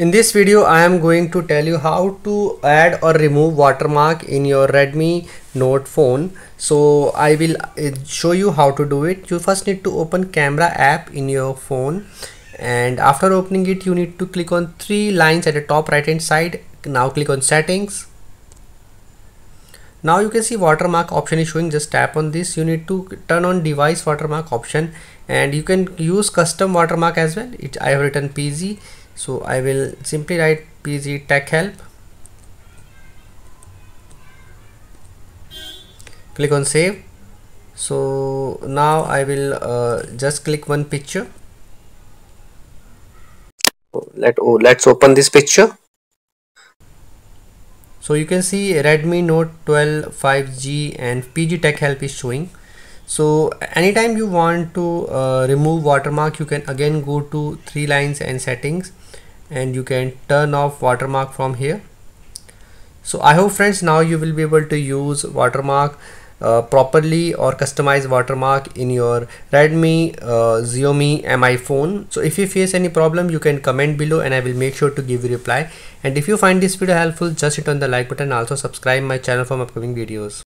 In this video, I am going to tell you how to add or remove watermark in your Redmi Note phone. So I will show you how to do it. You first need to open camera app in your phone, and after opening it, you need to click on three lines at the top right hand side. Now click on settings. Now you can see watermark option is showing. Just tap on this. You need to turn on device watermark option, and you can use custom watermark as well. I have written PG, so I will simply write PG tech help. Click on save. So now I will just click one picture. Let's open this picture. So you can see Redmi Note 12 5G and PG Tech Help is showing. So anytime you want to remove watermark, you can again go to three lines and settings, and you can turn off watermark from here. So I hope friends, now you will be able to use watermark properly or customize watermark in your Redmi Xiaomi Mi phone. So if you face any problem, you can comment below and I will make sure to give you reply. And if you find this video helpful, just hit on the like button. Also subscribe my channel for upcoming videos.